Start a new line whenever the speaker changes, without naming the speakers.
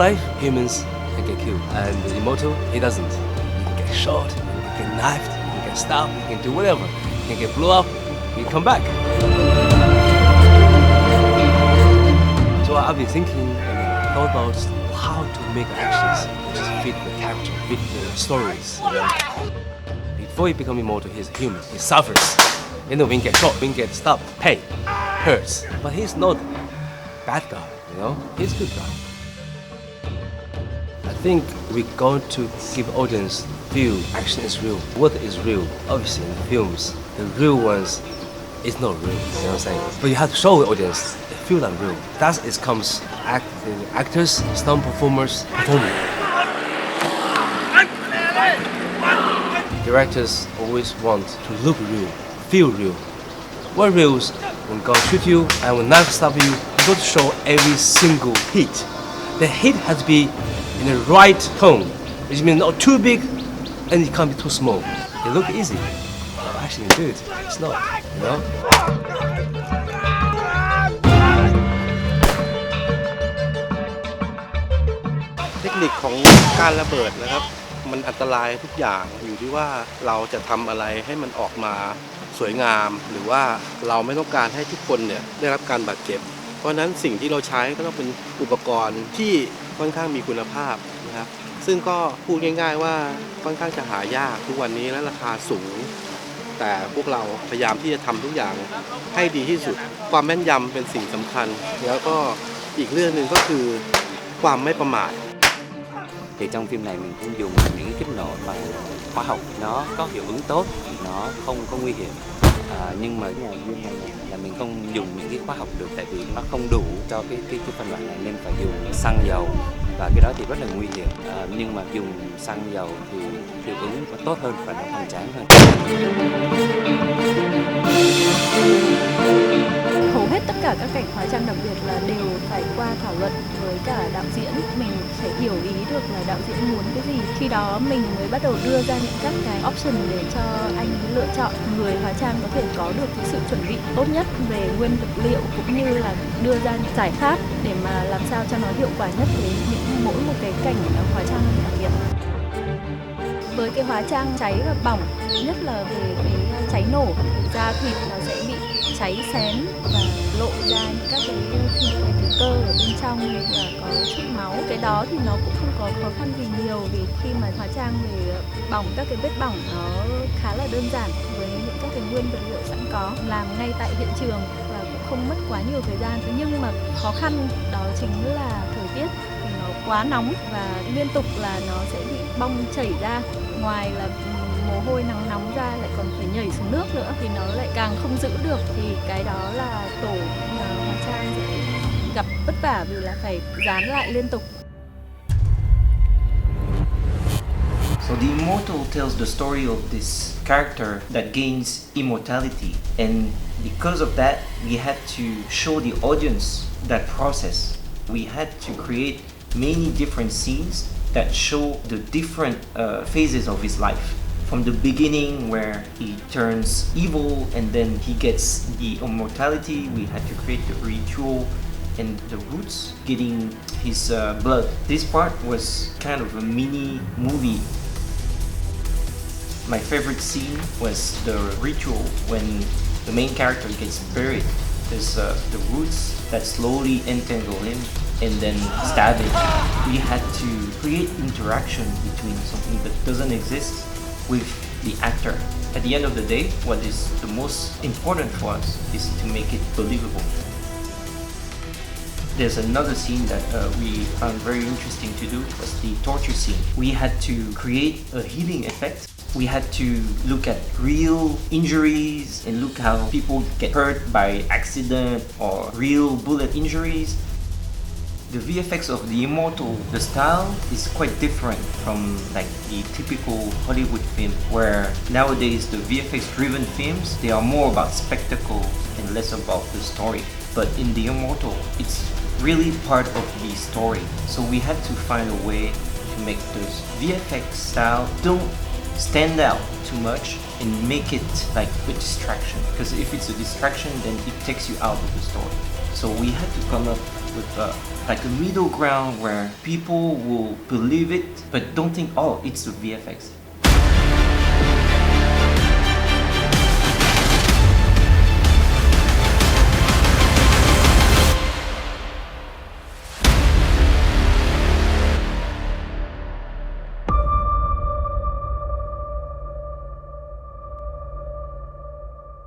life, humans can get killed. And the Immortal, he doesn't. He can get shot, he can get knifed, he can get stabbed, he can do whatever. He can get blown up, he can come back. So I've been thinking and thought about how to make actions just fit the character, fit the stories. Before he becomes immortal, he's a human. He suffers. You know, when he gets shot, when he gets stabbed, pain, hurts. But he's not a bad guy, you know? He's a good guy. I think we're going to give audience feel action is real. What is real? Obviously in the films, the real ones is not real, you know what I'm saying? But you have to show the audience they feel like real. That's it comes actors, stunt performers, performing. Directors always want to look real, feel real. What real is when God shoot you and when knife stab you, you got to show every single hit. The hit has to be in the right tone, which means not too big and it can't be too small. It looks easy, but actually do it. It's not, you know?
เทคนิคของการระเบิดนะครับมันอันตรายทุกอย่างอยู่ที่ว่าเราจะทำอะไรให้มันออกมาสวยงามหรือว่าเราไม่ต้องการให้ทุกคนเนี่ยได้รับการบาดเจ็บเพราะฉะนั้นสิ่งที่เราใช้ก็ต้องเป็นอุปกรณ์ที่ค่อนข้างมีคุณภาพนะครับซึ่งก็พูดง่ายๆว่าค่อนข้างจะหายากทุกวันนี้และราคาสูงแต่พวกเราพยายามที่จะทำทุกอย่างให้ดีที่สุดความแม่นยำเป็นสิ่งสำคัญแล้วก็อีกเรื่องนึงก็คือความไม่ประมาท
Thì trong phim này mình cũng dùng những cái kích nổ bằng khoa học, nó có hiệu ứng tốt, nó không có nguy hiểm. Nhưng mà cái nhà viên này là mình không dùng những cái khoa học được tại vì nó không đủ cho cái phân loại này nên phải dùng xăng dầu và cái đó thì rất là nguy hiểm. Nhưng mà dùng xăng dầu thì hiệu ứng có tốt hơn và nó hoành tráng hơn.
Hầu hết tất cả các cảnh hóa trang đặc biệt là đều phải qua thảo luận với cả đạo diễn. Mình phải hiểu ý được là đạo diễn muốn cái gì. Khi đó mình mới bắt đầu đưa ra những các cái option để cho anh lựa chọn người hóa trang có thể có được cái sự chuẩn bị tốt nhất về nguyên vật liệu cũng như là đưa ra những giải pháp để mà làm sao cho nó hiệu quả nhất với mỗi một cái cảnh hóa trang đặc biệt. Với cái hóa trang cháy và bỏng, nhất là về cái cháy nổ, da thịt nó sẽ bị cháy xém và lộ ra những các cái thịt về cái cơ ở bên trong và có chút máu. Cái đó thì nó cũng không có khó khăn gì nhiều vì khi mà hóa trang về bỏng các cái vết bỏng nó khá là đơn giản với những các cái nguyên vật liệu sẵn có, làm ngay tại hiện trường và cũng không mất quá nhiều thời gian. Nhưng mà khó khăn đó chính là thời tiết. Nó quá nóng và liên tục là nó sẽ bị bong chảy ra, ngoài là mồ hôi nắng nóng ra lại còn phải nhảy xuống nước nữa thì nó lại càng không giữ được, thì cái đó là tổ hóa trang sẽ gặp vất vả vì là phải dán lại liên tục.
So the Immortal tells the story of this character that gains immortality, and because of that we had to show the audience that process. We had to create many different scenes that show the different phases of his life. From the beginning where he turns evil and then he gets the immortality, we had to create the ritual and the roots getting his blood. This part was kind of a mini movie. My favorite scene was the ritual when the main character gets buried. There's the roots that slowly entangle him and then stab him. We had to create interaction between something that doesn't exist with the actor. At the end of the day, what is the most important for us is to make it believable. There's another scene that we found very interesting to do, was the torture scene. We had to create a healing effect. We had to look at real injuries and look how people get hurt by accident or real bullet injuries. The VFX of the Immortal, the style is quite different from like the typical Hollywood film, where nowadays the VFX driven films, they are more about spectacle and less about the story. But in the Immortal, it's really part of the story. So we had to find a way to make this VFX style don't stand out too much and make it like a distraction. Because if it's a distraction, then it takes you out of the story. So we had to come up with like a middle ground where people will believe it but don't think, oh, it's the VFX.